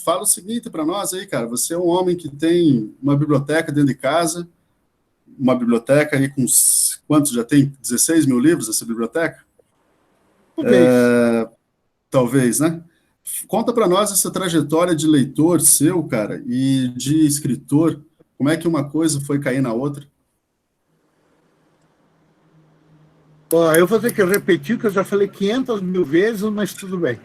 Fala o seguinte para nós aí, cara. Você é um homem que tem uma biblioteca dentro de casa, uma biblioteca aí com quantos já tem? 16 mil livros essa biblioteca? Talvez. Talvez, né? Conta para nós essa trajetória de leitor seu, cara, e de escritor. Como é que uma coisa foi cair na outra? Ó, eu vou ter que repetir, que eu já falei 500 mil vezes, mas tudo bem.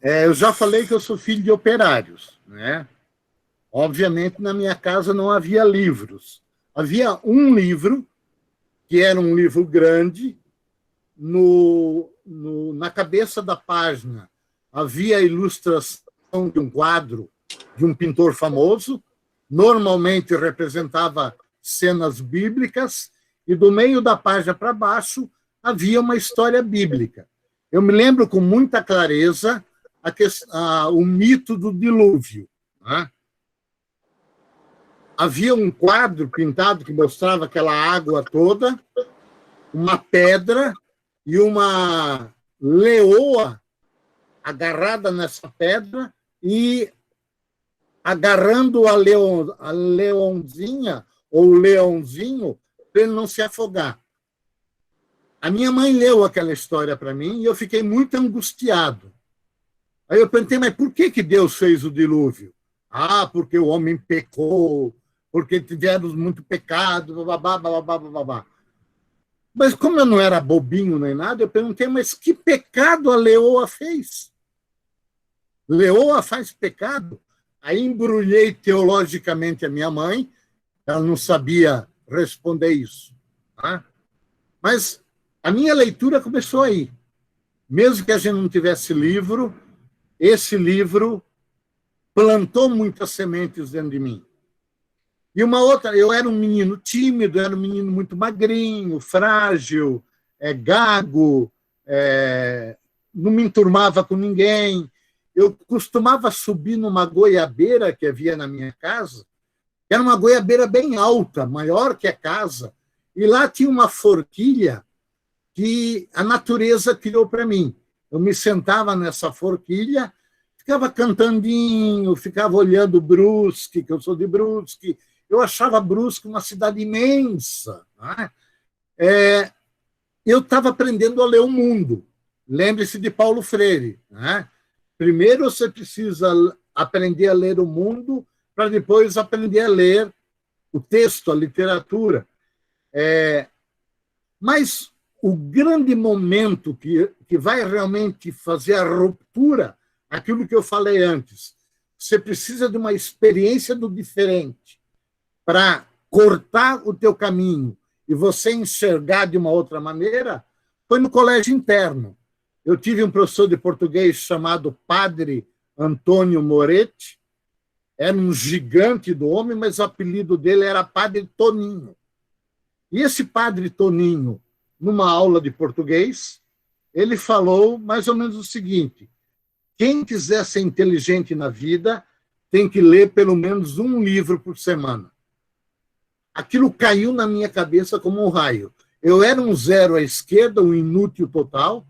Eu já falei que eu sou filho de operários, né? Obviamente, na minha casa não havia livros. Havia um livro, que era um livro grande, na cabeça da página havia a ilustração de um quadro de um pintor famoso, normalmente representava cenas bíblicas, e do meio da página para baixo havia uma história bíblica. Eu me lembro com muita clareza o mito do dilúvio, né? Havia um quadro pintado que mostrava aquela água toda, uma pedra e uma leoa agarrada nessa pedra e agarrando a leãozinha ou o leãozinho para ele não se afogar. A minha mãe leu aquela história para mim e eu fiquei muito angustiado. Aí eu perguntei, mas por que Deus fez o dilúvio? Ah, porque o homem pecou, porque tivemos muito pecado, babá, babá, babá. Mas como eu não era bobinho nem nada, eu perguntei, mas que pecado a leoa fez? Leoa faz pecado? Aí embrulhei teologicamente a minha mãe, ela não sabia responder isso. Tá? Mas a minha leitura começou aí. Mesmo que a gente não tivesse livro, esse livro plantou muitas sementes dentro de mim. E uma outra, eu era um menino tímido, era um menino muito magrinho, frágil, gago, não me enturmava com ninguém. Eu costumava subir numa goiabeira que havia na minha casa, que era uma goiabeira bem alta, maior que a casa, e lá tinha uma forquilha que a natureza criou para mim. Eu me sentava nessa forquilha, ficava cantandinho, ficava olhando Brusque, que eu sou de Brusque. Eu achava Brusque uma cidade imensa. Né? Eu estava aprendendo a ler o mundo. Lembre-se de Paulo Freire. Né? Primeiro você precisa aprender a ler o mundo para depois aprender a ler o texto, a literatura. Mas o grande momento que vai realmente fazer a ruptura, aquilo que eu falei antes, você precisa de uma experiência do diferente para cortar o teu caminho e você enxergar de uma outra maneira, foi no colégio interno. Eu tive um professor de português chamado Padre Antônio Moretti, era um gigante do homem, mas o apelido dele era Padre Toninho. E esse Padre Toninho, numa aula de português, ele falou mais ou menos o seguinte: quem quiser ser inteligente na vida tem que ler pelo menos um livro por semana. Aquilo caiu na minha cabeça como um raio. Eu era um zero à esquerda, um inútil total,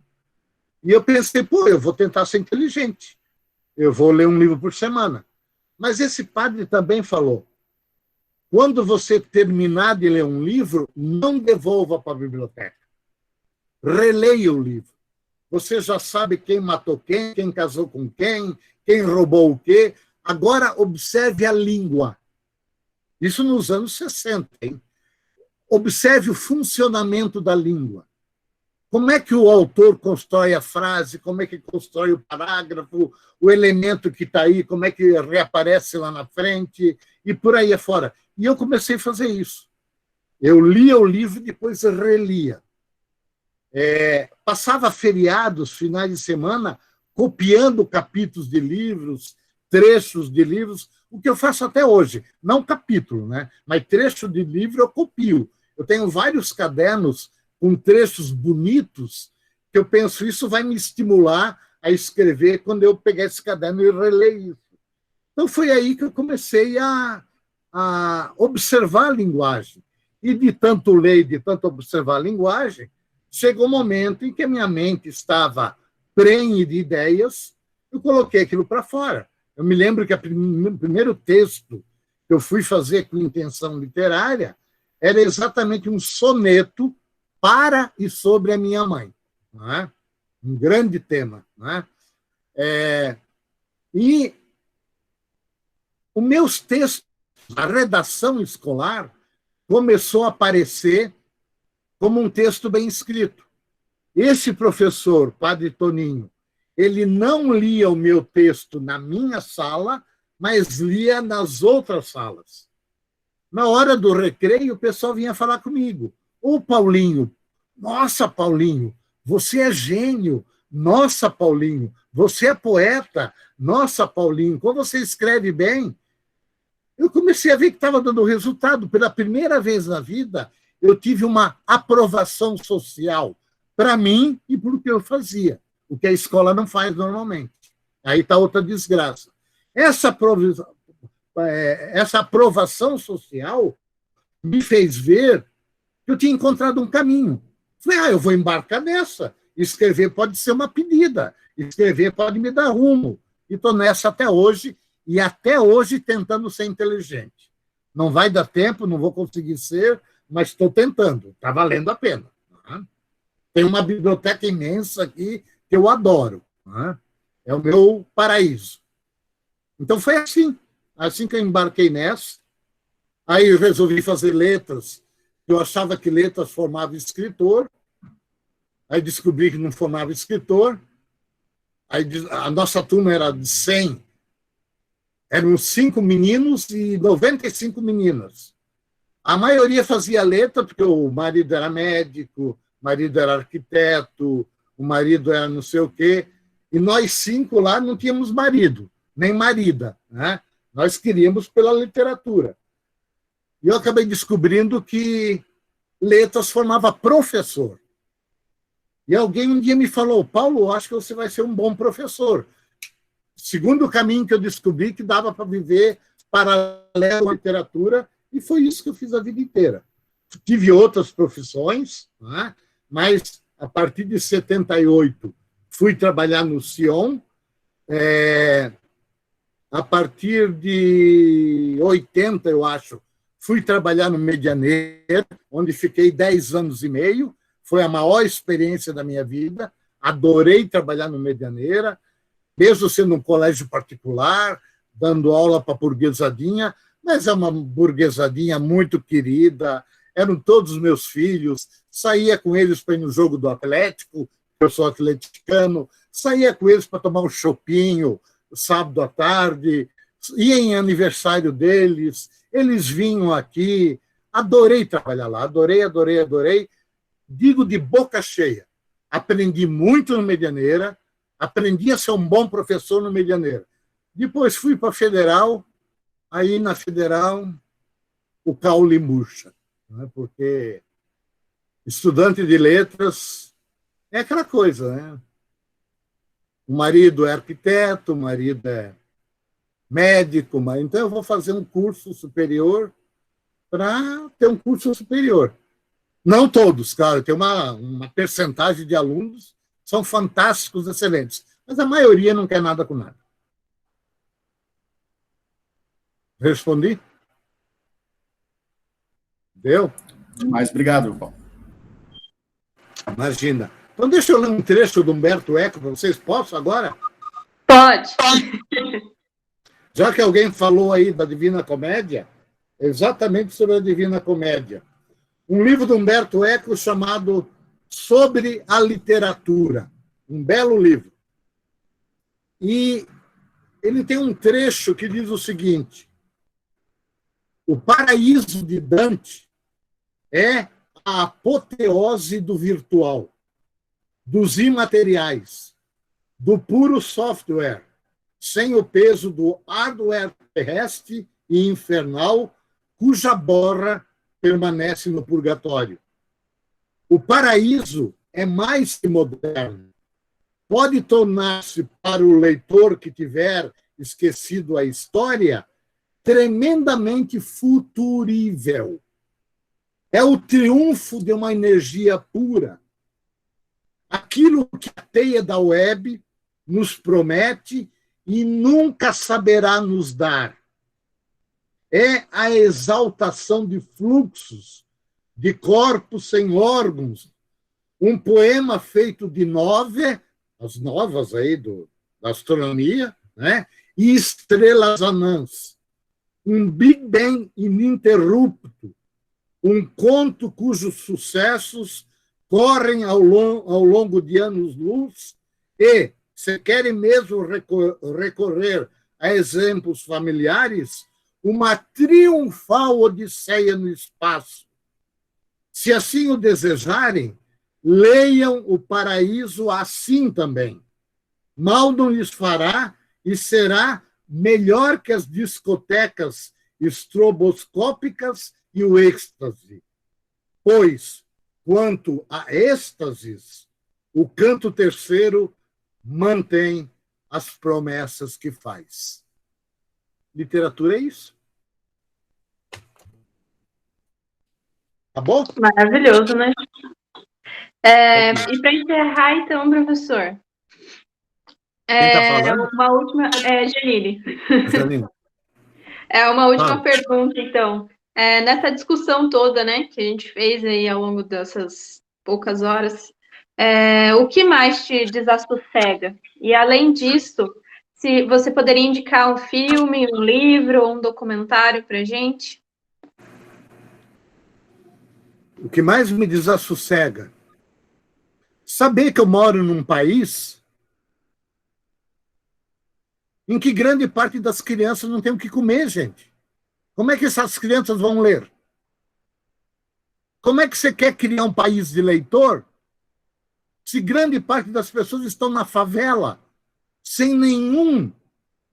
e eu pensei, eu vou tentar ser inteligente. Eu vou ler um livro por semana. Mas esse padre também falou, quando você terminar de ler um livro, não devolva para a biblioteca. Releia o livro. Você já sabe quem matou quem casou com quem roubou o quê. Agora observe a língua. Isso nos anos 60. Hein? Observe o funcionamento da língua. Como é que o autor constrói a frase, como é que constrói o parágrafo, o elemento que está aí, como é que reaparece lá na frente, e por aí afora. E eu comecei a fazer isso. Eu lia o livro e depois relia. Passava feriados, finais de semana, copiando capítulos de livros, trechos de livros, o que eu faço até hoje. Não capítulo, né? Mas trecho de livro eu copio. Eu tenho vários cadernos com trechos bonitos que eu penso, isso vai me estimular a escrever quando eu pegar esse caderno e reler isso. Então, foi aí que eu comecei a observar a linguagem. E de tanto ler, de tanto observar a linguagem, chegou um momento em que a minha mente estava prenhe de ideias coloquei aquilo para fora. Eu me lembro que o primeiro texto que eu fui fazer com intenção literária era exatamente um soneto para e sobre a minha mãe. Não é? Um grande tema. Não é? E os meus textos, a redação escolar, começou a aparecer como um texto bem escrito. Esse professor, Padre Toninho, ele não lia o meu texto na minha sala, mas lia nas outras salas. Na hora do recreio, o pessoal vinha falar comigo. Ô, Paulinho, nossa, Paulinho, você é gênio. Nossa, Paulinho, você é poeta. Nossa, Paulinho, como você escreve bem. Eu comecei a ver que estava dando resultado. Pela primeira vez na vida, eu tive uma aprovação social para mim e para o que eu fazia, o que a escola não faz normalmente. Aí está outra desgraça. Essa aprovação social me fez ver que eu tinha encontrado um caminho. Falei, eu vou embarcar nessa. Escrever pode ser uma pedida. Escrever pode me dar rumo. E estou nessa até hoje, e até hoje tentando ser inteligente. Não vai dar tempo, não vou conseguir ser, mas estou tentando. Está valendo a pena. Tem uma biblioteca imensa aqui que eu adoro. É o meu paraíso. Então foi assim que eu embarquei nessa. Aí eu resolvi fazer letras. Eu achava que letras formava escritor. Aí descobri que não formava escritor. Aí a nossa turma era de 100. Eram 5 meninos e 95 meninas. A maioria fazia letra, porque o marido era médico, o marido era arquiteto, o marido era não sei o quê. E nós 5 lá não tínhamos marido, nem marida. Né? Nós queríamos pela literatura. E eu acabei descobrindo que letras formava professor. E alguém um dia me falou, Paulo, acho que você vai ser um bom professor. Segundo caminho que eu descobri, que dava para viver paralelo à literatura, e foi isso que eu fiz a vida inteira. Tive outras profissões, né? Mas a partir de 78 fui trabalhar no Sion. A partir de 80, eu acho, fui trabalhar no Medianeira, onde fiquei 10 anos e meio. Foi a maior experiência da minha vida. Adorei trabalhar no Medianeira, mesmo sendo um colégio particular, dando aula para a burguesadinha, mas é uma burguesadinha muito querida, eram todos os meus filhos, saía com eles para ir no jogo do Atlético, eu sou atleticano, saía com eles para tomar um chopinho sábado à tarde, ia em aniversário deles, eles vinham aqui, adorei trabalhar lá, adorei, digo de boca cheia, aprendi muito no Medianeira, aprendi a ser um bom professor no Medianeira. Depois fui para a Federal, aí na Federal o caule murcha, né? Porque estudante de letras é aquela coisa, né? O marido é arquiteto, o marido é médico, então eu vou fazer um curso superior para ter um curso superior. Não todos, claro, tem uma percentagem de alunos que são fantásticos, excelentes, mas a maioria não quer nada com nada. Respondi? Deu? Mas obrigado, Paulo. Imagina. Então, deixa eu ler um trecho do Humberto Eco para vocês. Posso agora? Pode. Já que alguém falou aí da Divina Comédia, exatamente sobre a Divina Comédia. Um livro do Humberto Eco chamado Sobre a Literatura. Um belo livro. E ele tem um trecho que diz o seguinte: o paraíso de Dante é a apoteose do virtual, dos imateriais, do puro software, sem o peso do hardware terrestre e infernal, cuja borra permanece no purgatório. O paraíso é mais que moderno. Pode tornar-se, para o leitor que tiver esquecido a história, tremendamente futurível. É o triunfo de uma energia pura. Aquilo que a teia da web nos promete e nunca saberá nos dar. É a exaltação de fluxos, de corpos sem órgãos. Um poema feito de nove, as novas aí da astronomia, né? E estrelas anãs. Um Big Bang ininterrupto. Um conto cujos sucessos correm ao longo de anos-luz e, se querem mesmo recorrer a exemplos familiares, uma triunfal odisseia no espaço. Se assim o desejarem, leiam O Paraíso assim também. Mal não lhes fará e será melhor que as discotecas estroboscópicas e o êxtase. Pois, quanto a êxtases, o canto terceiro mantém as promessas que faz. Literatura é isso. Tá bom? Maravilhoso, né? E para encerrar, então, professor, Quem tá falando? uma última... Janine. Janine. Uma última pergunta, então. Nessa discussão toda, né, que a gente fez aí ao longo dessas poucas horas, o que mais te desassossega? E, além disso, se você poderia indicar um filme, um livro ou um documentário para a gente? O que mais me desassossega? Saber que eu moro num país em que grande parte das crianças não tem o que comer, gente. Como é que essas crianças vão ler? Como é que você quer criar um país de leitor se grande parte das pessoas estão na favela, sem nenhum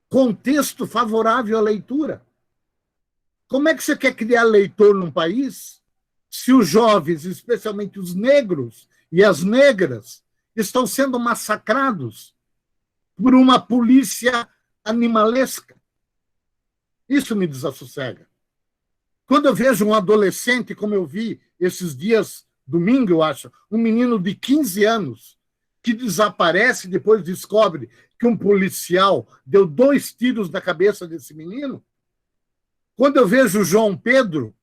contexto favorável à leitura? Como é que você quer criar leitor num país se os jovens, especialmente os negros e as negras, estão sendo massacrados por uma polícia animalesca? Isso me desassossega. Quando eu vejo um adolescente, como eu vi esses dias, domingo, eu acho, um menino de 15 anos, que desaparece e depois descobre que um policial deu 2 tiros na cabeça desse menino. Quando eu vejo o João Pedro,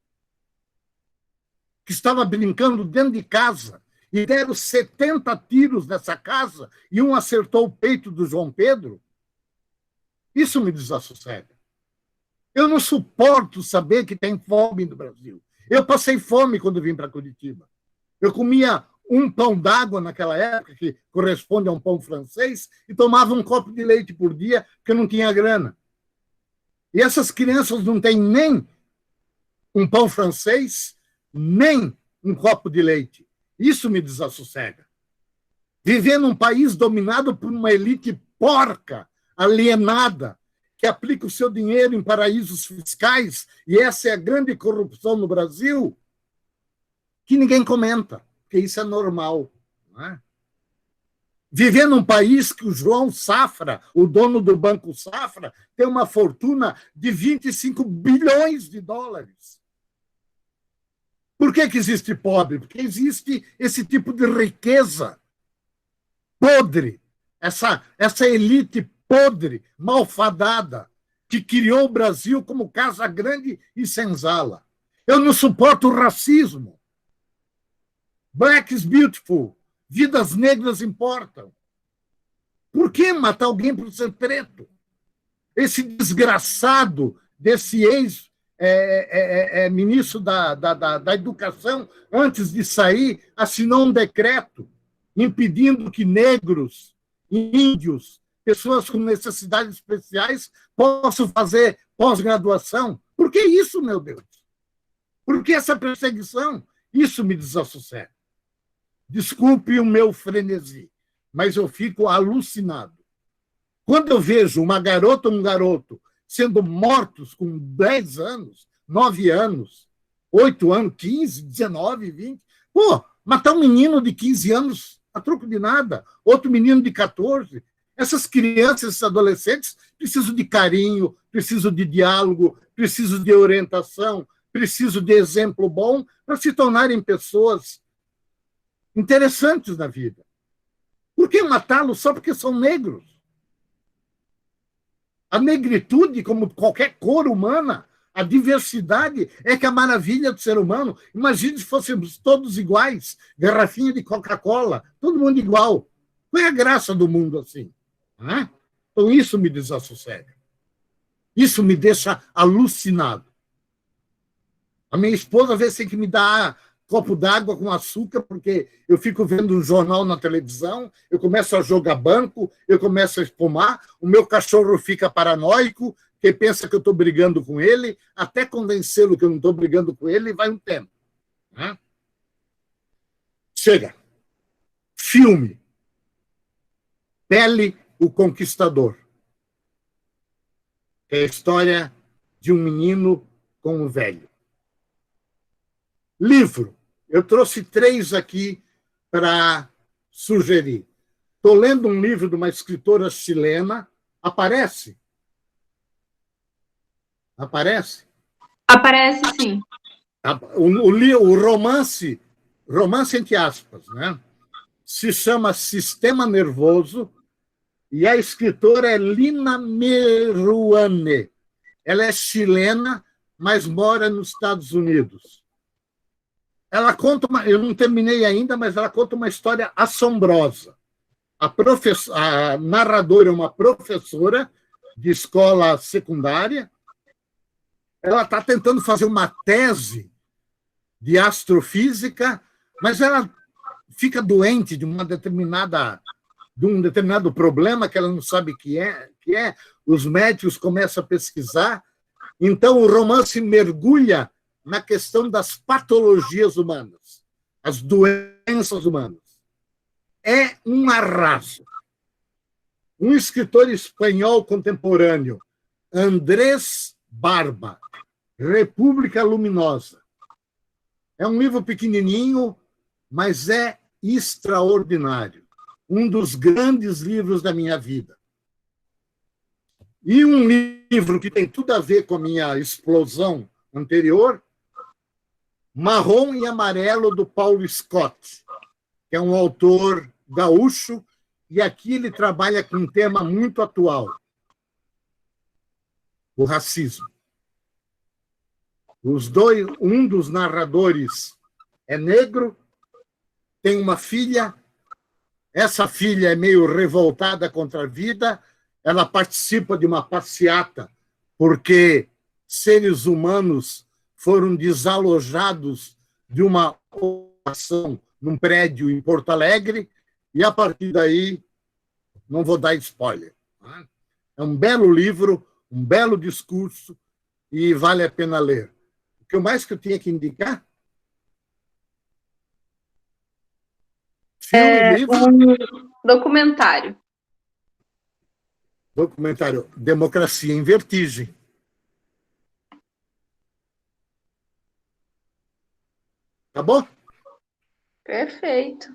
que estava brincando dentro de casa, e deram 70 tiros nessa casa, e um acertou o peito do João Pedro, isso me desassossega. Eu não suporto saber que tem fome no Brasil. Eu passei fome quando vim para Curitiba. Eu comia um pão d'água naquela época, que corresponde a um pão francês, e tomava um copo de leite por dia, porque eu não tinha grana. E essas crianças não têm nem um pão francês, nem um copo de leite. Isso me desassossega. Viver num país dominado por uma elite porca, alienada, que aplica o seu dinheiro em paraísos fiscais, e essa é a grande corrupção no Brasil, que ninguém comenta, porque isso é normal. Não é? Viver num país que o João Safra, o dono do Banco Safra, tem uma fortuna de 25 bilhões de dólares. Por que existe pobre? Porque existe esse tipo de riqueza podre, essa elite podre, malfadada, que criou o Brasil como casa grande e senzala. Eu não suporto o racismo. Black is beautiful. Vidas negras importam. Por que matar alguém por ser preto? Esse desgraçado desse ex-ministro da Educação, antes de sair, assinou um decreto impedindo que negros, índios, pessoas com necessidades especiais possam fazer pós-graduação. Por que isso, meu Deus? Por que essa perseguição? Isso me desassossega. Desculpe o meu frenesi, mas eu fico alucinado. Quando eu vejo uma garota ou um garoto sendo mortos com 10 anos, 9 anos, 8 anos, 15, 19, 20... Pô, matar um menino de 15 anos a troco de nada, outro menino de 14... Essas crianças, esses adolescentes, precisam de carinho, precisam de diálogo, precisam de orientação, precisam de exemplo bom para se tornarem pessoas interessantes na vida. Por que matá-los só porque são negros? A negritude, como qualquer cor humana, a diversidade é que é a maravilha do ser humano. Imagine se fôssemos todos iguais, garrafinha de Coca-Cola, todo mundo igual. Qual é a graça do mundo assim? Né? Então, isso me desassossega. Isso me deixa alucinado. A minha esposa, às vezes, tem que me dar copo d'água com açúcar, porque eu fico vendo um jornal na televisão, eu começo a jogar banco, eu começo a espumar, o meu cachorro fica paranoico, que pensa que eu estou brigando com ele, até convencê-lo que eu não estou brigando com ele, vai um tempo. Né? Chega. Filme. Pele, o Conquistador. É a história de um menino com um velho. Livro. Eu trouxe 3 aqui para sugerir. Estou lendo um livro de uma escritora chilena. Aparece? Aparece? Aparece, sim. O romance entre aspas, né? Se chama Sistema Nervoso, e a escritora é Lina Meruane. Ela é chilena, mas mora nos Estados Unidos. Ela conta eu não terminei ainda, mas ela conta uma história assombrosa. A narradora é uma professora de escola secundária. Ela está tentando fazer uma tese de astrofísica, mas ela fica doente de um determinado problema que ela não sabe que é. Os médicos começam a pesquisar. Então, o romance mergulha na questão das patologias humanas, as doenças humanas. É um arraso. Um escritor espanhol contemporâneo, Andrés Barba, República Luminosa. É um livro pequenininho, mas é extraordinário. Um dos grandes livros da minha vida. E um livro que tem tudo a ver com a minha explosão anterior, Marrom e Amarelo, do Paulo Scott, que é um autor gaúcho, e aqui ele trabalha com um tema muito atual, o racismo. Um dos narradores é negro, tem uma filha, essa filha é meio revoltada contra a vida, ela participa de uma passeata porque seres humanos foram desalojados de uma ocupação num prédio em Porto Alegre, e a partir daí, não vou dar spoiler. É um belo livro, um belo discurso, e vale a pena ler. O que mais que eu tinha que indicar? Filme, livro? Um documentário. Documentário Democracia em Vertigem. Tá bom? Perfeito.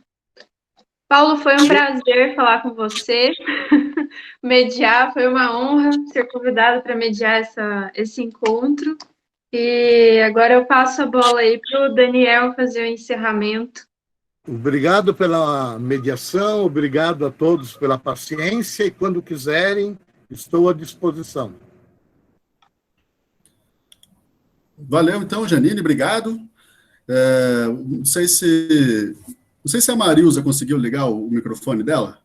Paulo, foi um prazer falar com você. Mediar, foi uma honra ser convidado para mediar esse encontro. E agora eu passo a bola aí para o Daniel fazer o encerramento. Obrigado pela mediação, obrigado a todos pela paciência, e quando quiserem, estou à disposição. Valeu, então, Janine, obrigado. Não sei se a Marilza conseguiu ligar o microfone dela.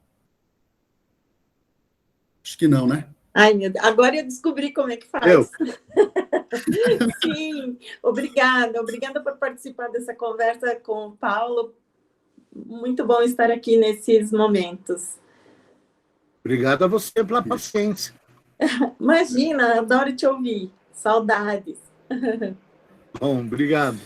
Acho que não, né? Ai, meu Deus. Agora eu descobri como é que faz. Sim, obrigada por participar dessa conversa com o Paulo. Muito bom estar aqui nesses momentos. Obrigado a você pela paciência. Imagina, adoro te ouvir. Saudades. Bom, obrigado.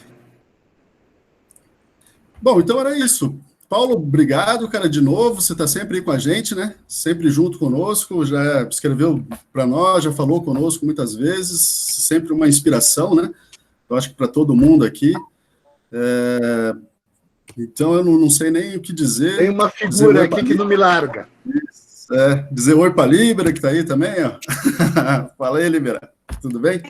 Bom, então era isso. Paulo, obrigado, cara, de novo. Você está sempre aí com a gente, né? Sempre junto conosco, já escreveu para nós, já falou conosco muitas vezes, sempre uma inspiração, né? Eu acho que para todo mundo aqui. Então, eu não sei nem o que dizer. Tem uma figura aqui que não me larga. Dizer oi para a Líbera, que está aí também, ó. Fala aí, Líbera. Tudo bem?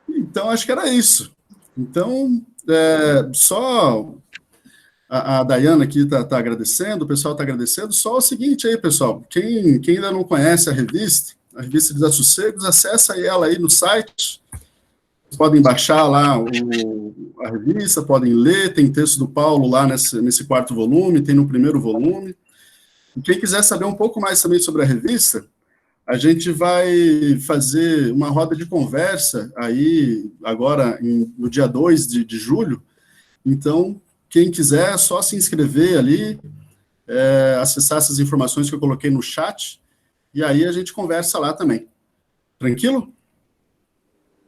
Então, acho que era isso. Então, só A Dayana aqui está agradecendo, o pessoal está agradecendo. Só o seguinte aí, pessoal, quem ainda não conhece a revista Desassossegos, acessa ela aí no site. Vocês podem baixar lá a revista, podem ler, tem texto do Paulo lá nesse quarto volume, tem no primeiro volume. E quem quiser saber um pouco mais também sobre a revista, a gente vai fazer uma roda de conversa aí, agora, no dia 2 de julho. Então, quem quiser, é só se inscrever ali, acessar essas informações que eu coloquei no chat, e aí a gente conversa lá também. Tranquilo?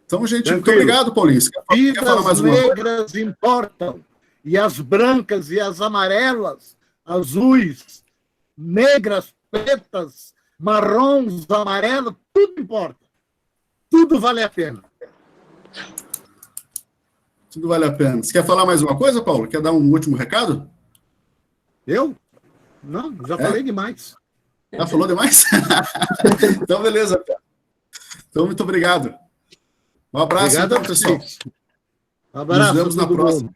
Então, gente, muito obrigado, Paulinho. Quer falar mais uma coisa? As negras importam, e as brancas e as amarelas, azuis, negras, pretas, marrons, amarelas, tudo importa. Tudo vale a pena. Tudo vale a pena. Você quer falar mais uma coisa, Paulo? Quer dar um último recado? Eu? Não, já falei demais. Já falou demais? Então, beleza. Então, muito obrigado. Um abraço, Obrigado então, pessoal. Um abraço. Nos vemos na próxima. Bom.